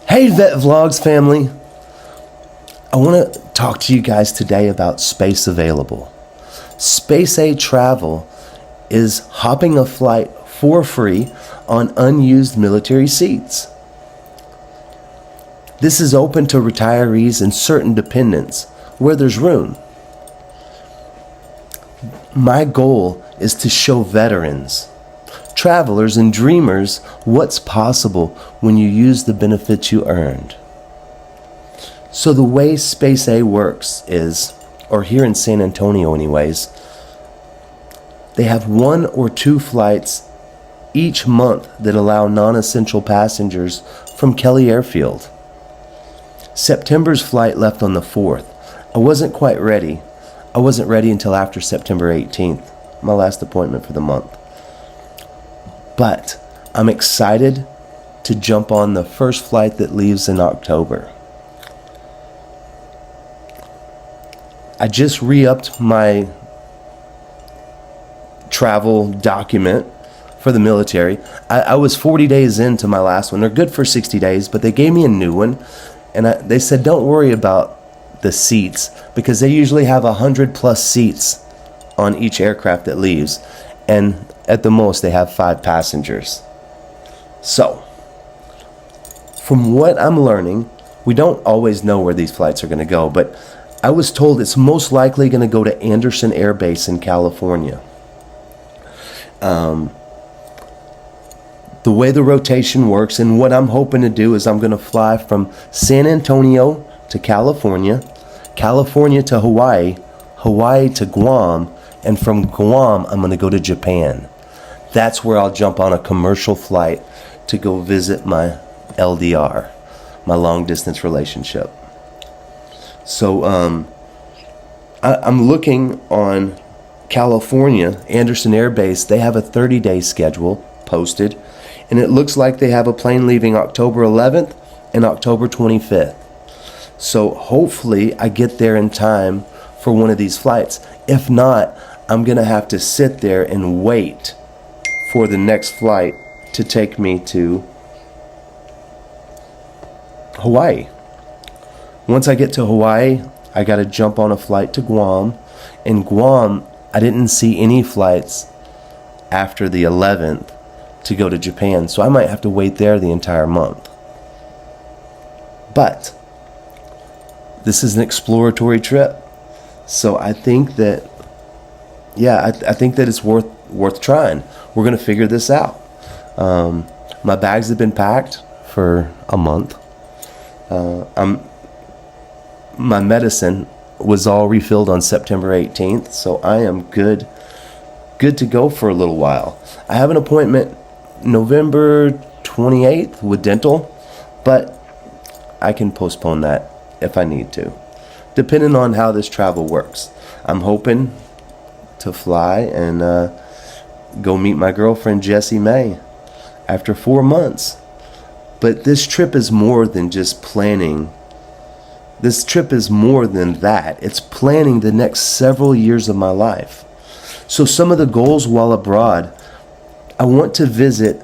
Hey Vet Vlogs family, I want to talk to you guys today about Space Available. Space A Travel is hopping a flight for free on unused military seats. This is open to retirees and certain dependents where there's room. My goal is to show veterans, travelers, and dreamers what's possible when you use the benefits you earned. So the way Space A works is, or here in San Antonio anyways, they have 1 or 2 flights each month that allow non-essential passengers from Kelly Airfield. September's flight left on the 4th. I wasn't quite ready. I wasn't ready until after September 18th, my last appointment for the month. But I'm excited to jump on the first flight that leaves in October. I just re-upped my travel document for the military. I was 40 days into my last one. They're good for 60 days, but they gave me a new one. And they said, don't worry about the seats, because they usually have 100 plus seats on each aircraft that leaves. And at the most, they have 5 passengers. So, from what I'm learning, we don't always know where these flights are going to go, but I was told it's most likely going to go to Anderson Air Base in California. The way the rotation works, and what I'm hoping to do, is I'm going to fly from San Antonio to California, California to Hawaii, Hawaii to Guam, and from Guam I'm going to go to Japan. That's where I'll jump on a commercial flight to go visit my LDR, my long distance relationship. So I'm looking on California, Anderson Air Base. They have a 30-day schedule posted, and it looks like they have a plane leaving October 11th and October 25th. So hopefully I get there in time for one of these flights. If not, I'm going to have to sit there and wait for the next flight to take me to Hawaii. Once I get to Hawaii, I got to jump on a flight to Guam. In Guam, I didn't see any flights after the 11th to go to Japan, so I might have to wait there the entire month. But this is an exploratory trip, so I think that, I think that it's worth trying. We're going to figure this out. My bags have been packed for a month. My medicine was all refilled on September 18th, so I am good to go for a little while. I have an appointment November 28th with dental, but I can postpone that if I need to, depending on how this travel works. I'm hoping to fly and go meet my girlfriend Jessie May after 4 months. But this trip is more than just planning. This trip is more than that. It's planning the next several years of my life. So some of the goals while abroad: I want to visit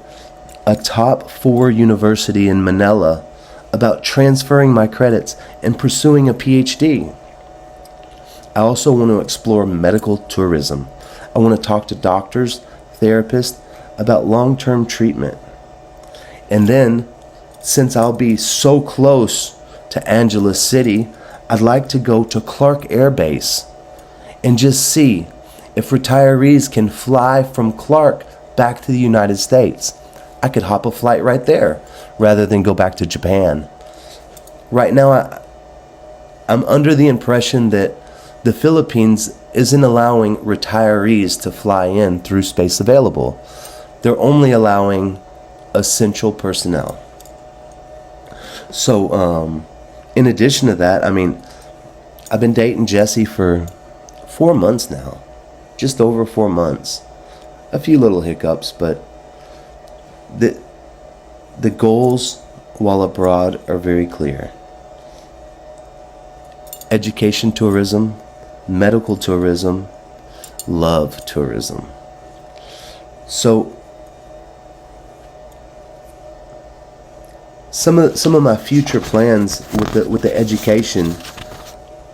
a top 4 university in Manila about transferring my credits and pursuing a PhD. I also want to explore medical tourism. I want to talk to doctors, therapists about long-term treatment. And then, since I'll be so close to Angeles City, I'd like to go to Clark Air Base and just see if retirees can fly from Clark back to the United States. I could hop a flight right there rather than go back to Japan. Right now, I'm under the impression that the Philippines isn't allowing retirees to fly in through Space Available. They're only allowing essential personnel. So, in addition to that, I've been dating Jessie for 4 months now. Just over 4 months. A few little hiccups, but the goals while abroad are very clear. Education tourism, medical tourism, love tourism. So some of my future plans with the education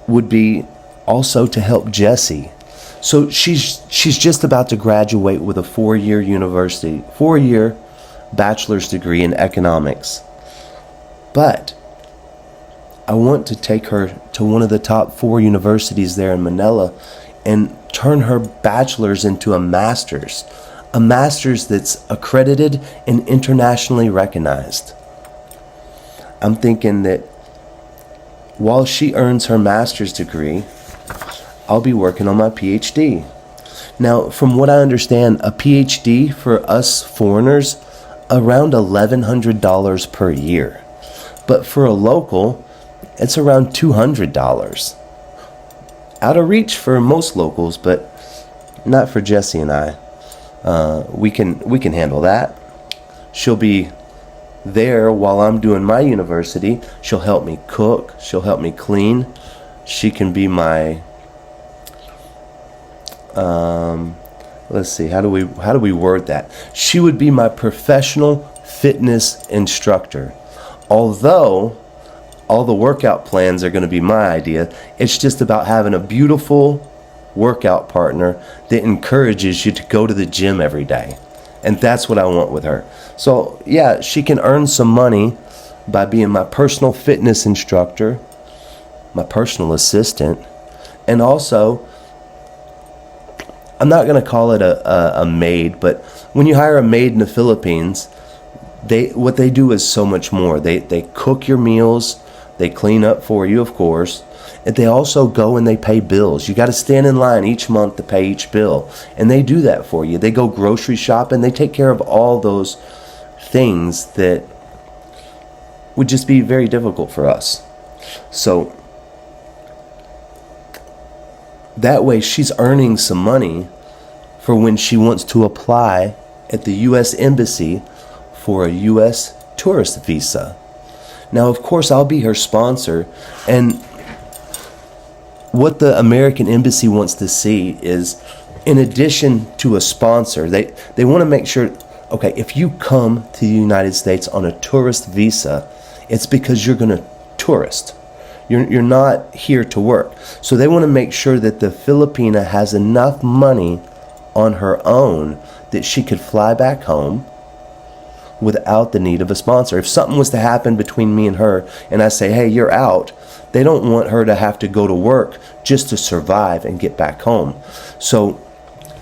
would be also to help Jessie. So she's just about to graduate with a 4-year bachelor's degree in economics. But I want to take her to one of the top 4 universities there in Manila and turn her bachelor's into a master's that's accredited and internationally recognized. I'm thinking that while she earns her master's degree, I'll be working on my PhD. Now, from what I understand, a PhD for us foreigners, around $1,100 per year. But for a local, it's around $200. Out of reach for most locals, but not for Jessie and I. We can handle that. She'll be there while I'm doing my university. She'll help me cook. She'll help me clean. She can be my let's see, how do we word that? She would be my professional fitness instructor. Although all the workout plans are going to be my idea, it's just about having a beautiful workout partner that encourages you to go to the gym every day. And that's what I want with her. So yeah, she can earn some money by being my personal fitness instructor, my personal assistant, and also, I'm not going to call it a maid, but when you hire a maid in the Philippines, what they do is so much more. They cook your meals, they clean up for you, of course, and they also go and they pay bills. You got to stand in line each month to pay each bill, and they do that for you. They go grocery shopping, they take care of all those things that would just be very difficult for us. So that way she's earning some money for when she wants to apply at the U.S. Embassy for a U.S. tourist visa. Now, of course, I'll be her sponsor, and what the American Embassy wants to see is, in addition to a sponsor, they want to make sure, okay, if you come to the United States on a tourist visa, it's because you're going to tourist. You're not here to work. So they want to make sure that the Filipina has enough money on her own that she could fly back home without the need of a sponsor. If something was to happen between me and her, and I say, hey, you're out, they don't want her to have to go to work just to survive and get back home. So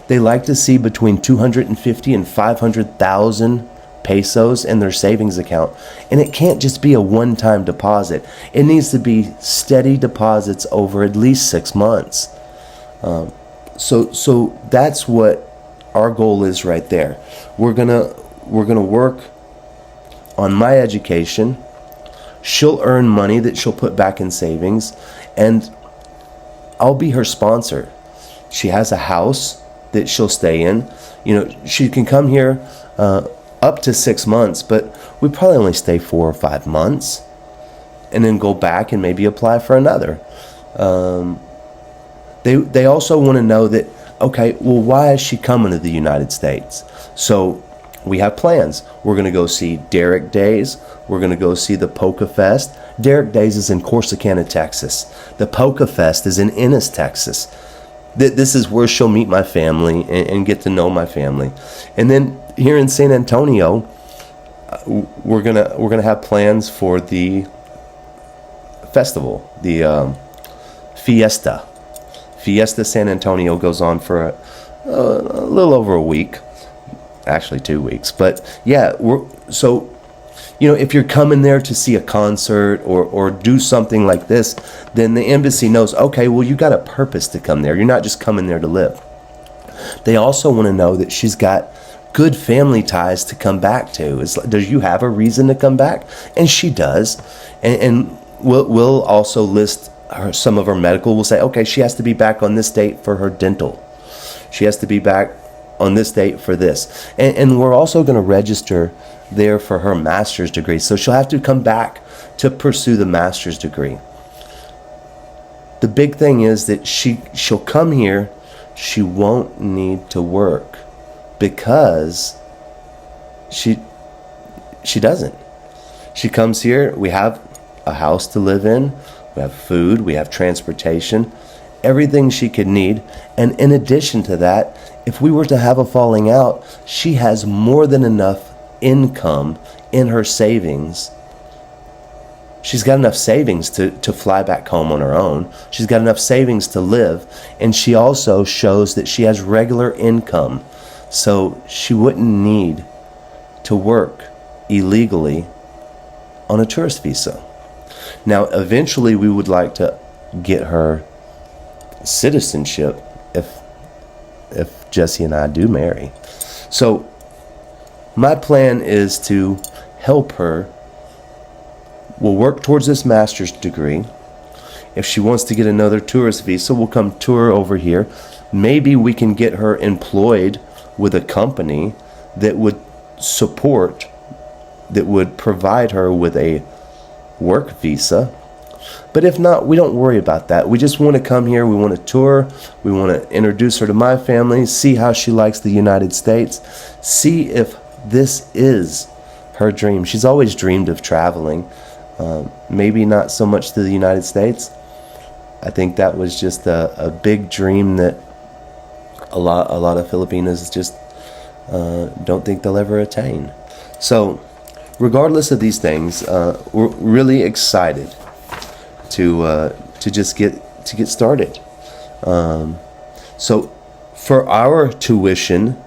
they like to see between 250 and 500,000 pesos in their savings account. And it can't just be a one-time deposit. It needs to be steady deposits over at least 6 months. So that's what our goal is right there. We're gonna work on my education. She'll earn money that she'll put back in savings, and I'll be her sponsor. She has a house that she'll stay in. You know, she can come here up to 6 months, but we probably only stay 4 or 5 months, and then go back and maybe apply for another. They also want to know that, okay, well, why is she coming to the United States? So we have plans. We're going to go see Derek Days. We're going to go see the Polka Fest. Derek Days is in Corsicana, Texas. The Polka Fest is in Ennis, Texas. This is where she'll meet my family and get to know my family. And then here in San Antonio, we're gonna have plans for the festival, the Fiesta. Fiesta San Antonio goes on for a little over a week, actually 2 weeks. But yeah, so you know, if you're coming there to see a concert or do something like this, then the embassy knows, okay, well, you got a purpose to come there. You're not just coming there to live. They also want to know that she's got good family ties to come back to. Does you have a reason to come back? And she does. And we'll also list some of her medical. We'll say, okay, she has to be back on this date for her dental. She has to be back on this date for this. And we're also going to register there for her master's degree. So she'll have to come back to pursue the master's degree. The big thing is that she'll come here. She won't need to work because she doesn't. She comes here, we have a house to live in, we have food, we have transportation, everything she could need. And in addition to that, if we were to have a falling out, she has more than enough income in her savings. She's got enough savings to fly back home on her own. She's got enough savings to live. And she also shows that she has regular income. So she wouldn't need to work illegally on a tourist visa. Now, eventually we would like to get her citizenship if Jesse and I do marry. So my plan is to help her. We'll work towards this master's degree. If she wants to get another tourist visa, we'll come tour over here. Maybe we can get her employed with a company that would support, that would provide her with a work visa. But if not, we don't worry about that. We just want to come here. We want to tour. We want to introduce her to my family, see how she likes the United States, see if this is her dream. She's always dreamed of traveling. Maybe not so much to the United States. I think that was just a big dream that a lot of Filipinos just don't think they'll ever attain. So regardless of these things, we're really excited to just get started. So for our tuition,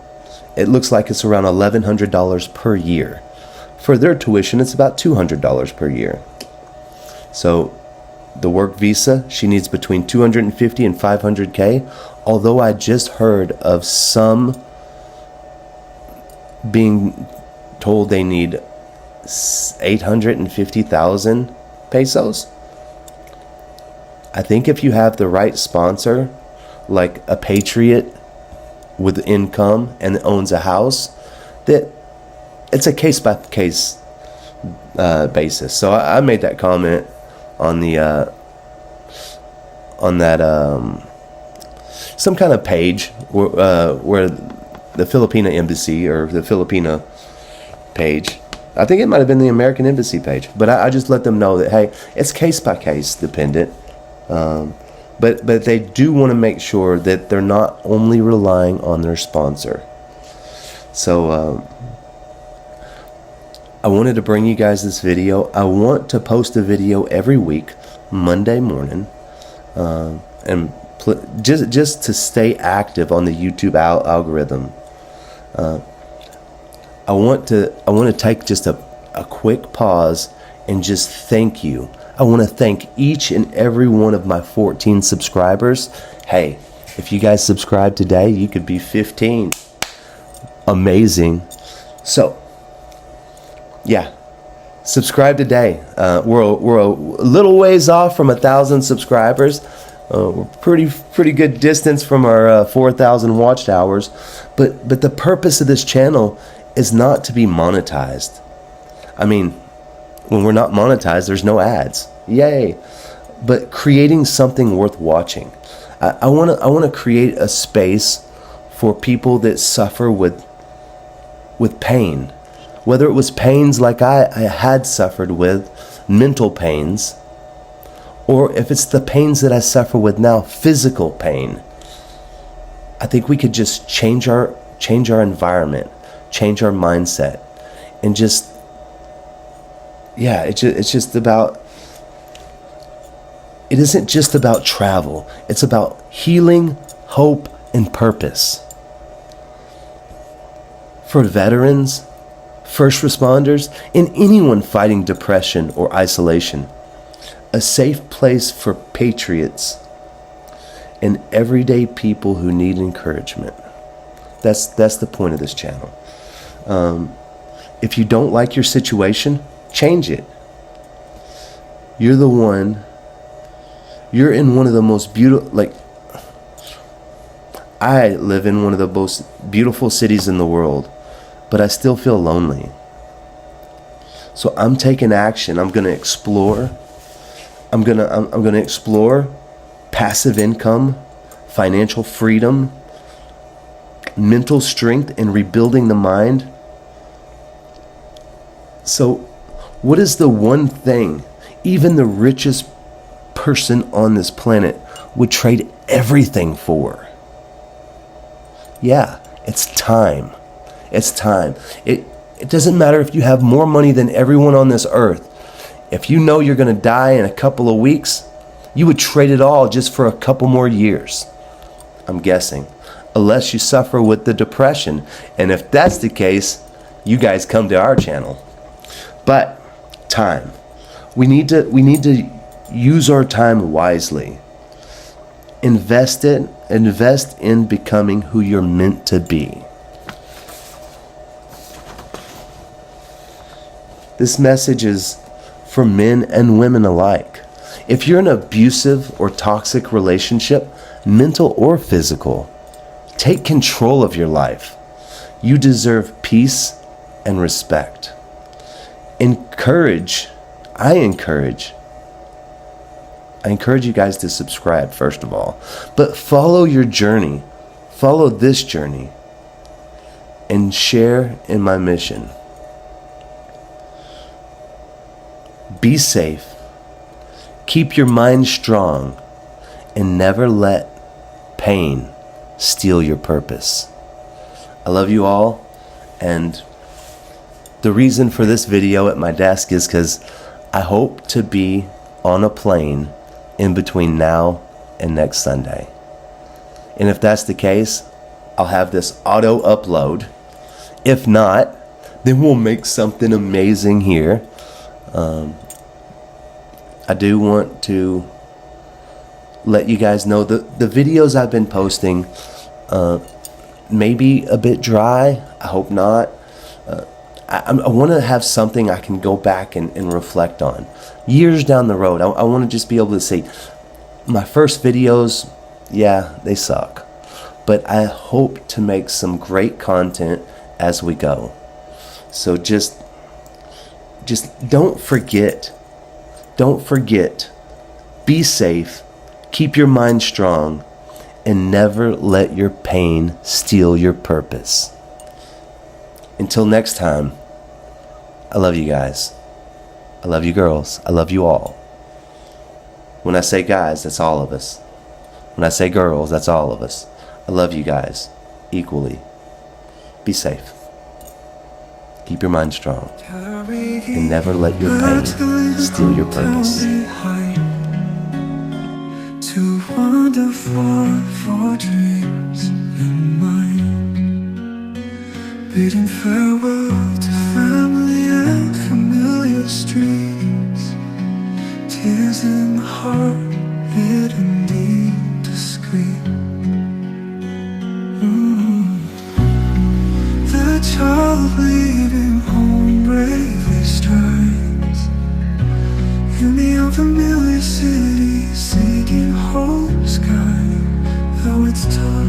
it looks like it's around $1,100 per year. For their tuition, it's about $200 per year. So the work visa, she needs between $250 and $500K. Although I just heard of some being told they need 850,000 pesos. I think if you have the right sponsor, like a patriot with income and owns a house, that it's a case-by-case basis. So I made that comment on the on that some kind of page where the Filipino embassy or the Filipino page. I think it might have been the American embassy page, but I just let them know that, hey, it's case-by-case dependent. But they do want to make sure that they're not only relying on their sponsor. So I wanted to bring you guys this video. I want to post a video every week, Monday morning, and just to stay active on the YouTube algorithm. I want to take just a quick pause and just thank you. I want to thank each and every one of my 14 subscribers. Hey, if you guys subscribe today, you could be 15. Amazing. So, yeah, subscribe today. We're a little ways off from 1,000 subscribers. We're pretty good distance from our 4,000 watched hours. But the purpose of this channel is not to be monetized. I mean, when we're not monetized, there's no ads. Yay! But creating something worth watching. I want to create a space for people that suffer with pain. Whether it was pains like I had suffered with, mental pains, or if it's the pains that I suffer with now, physical pain. I think we could just change our environment, change our mindset, and just, yeah, it's just about, it isn't just about travel. It's about healing, hope, and purpose. For veterans, first responders, and anyone fighting depression or isolation, a safe place for patriots and everyday people who need encouragement. That's the point of this channel. If you don't like your situation, change it. You're in one of the most beautiful, I live in one of the most beautiful cities in the world, but I still feel lonely. So I'm taking action. I'm going to explore. I'm going to explore passive income, financial freedom, mental strength, and rebuilding the mind. So What is the one thing even the richest person on this planet would trade everything for? Yeah, it's time. It's time. It doesn't matter if you have more money than everyone on this earth. If you know you're going to die in a couple of weeks, you would trade it all just for a couple more years. I'm guessing. Unless you suffer with the depression. And if that's the case, you guys come to our channel. But time. We need to use our time wisely. Invest in becoming who you're meant to be. This message is for men and women alike. If you're in an abusive or toxic relationship, mental or physical, take control of your life. You deserve peace and respect. I encourage you guys to subscribe, first of all. But follow your journey. Follow this journey. And share in my mission. Be safe. Keep your mind strong. And never let pain steal your purpose. I love you all. And the reason for this video at my desk is because I hope to be on a plane in between now and next Sunday. And if that's the case, I'll have this auto upload. If not, then we'll make something amazing here. I do want to let you guys know that the videos I've been posting may be a bit dry. I hope not. I want to have something I can go back and reflect on. Years down the road, I want to just be able to say, my first videos, yeah, they suck. But I hope to make some great content as we go. So just don't forget. Don't forget. Be safe. Keep your mind strong. And never let your pain steal your purpose. Until next time, I love you guys. I love you girls. I love you all. When I say guys, that's all of us. When I say girls, that's all of us. I love you guys equally. Be safe. Keep your mind strong. And never let your pain steal your purpose. To wander for dreams in mind, bidding farewell to family and familiar streets, tears in the heart, hidden deep, discreet. The child leaving home bravely strides in the unfamiliar city, seeking hope's guide. Though it's tough,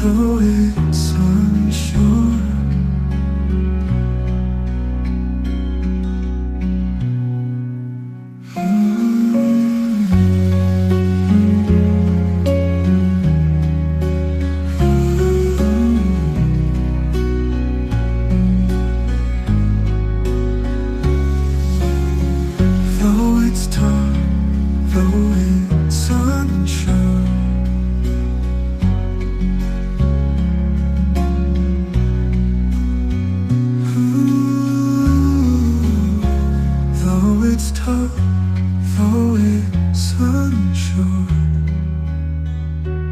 though it's unsure.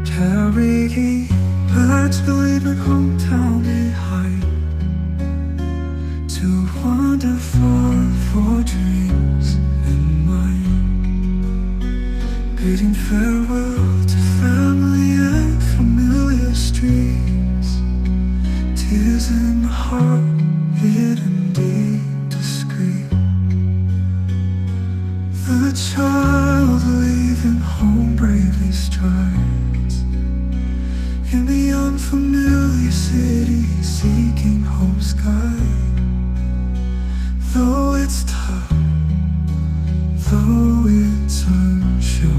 Carrying back to leave my hometown behind, to wander for dreams in mind, bidding farewell to family and familiar streets, tears in the heart, hidden deep, discreet. The child leaving home bravely strides in the unfamiliar city, seeking hope's guide. Though it's tough, though it's unsure.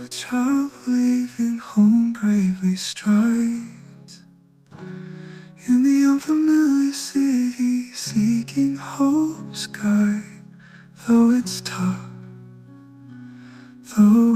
A child leaving home bravely strides in the unfamiliar city, seeking hope's guide. Though it's tough, though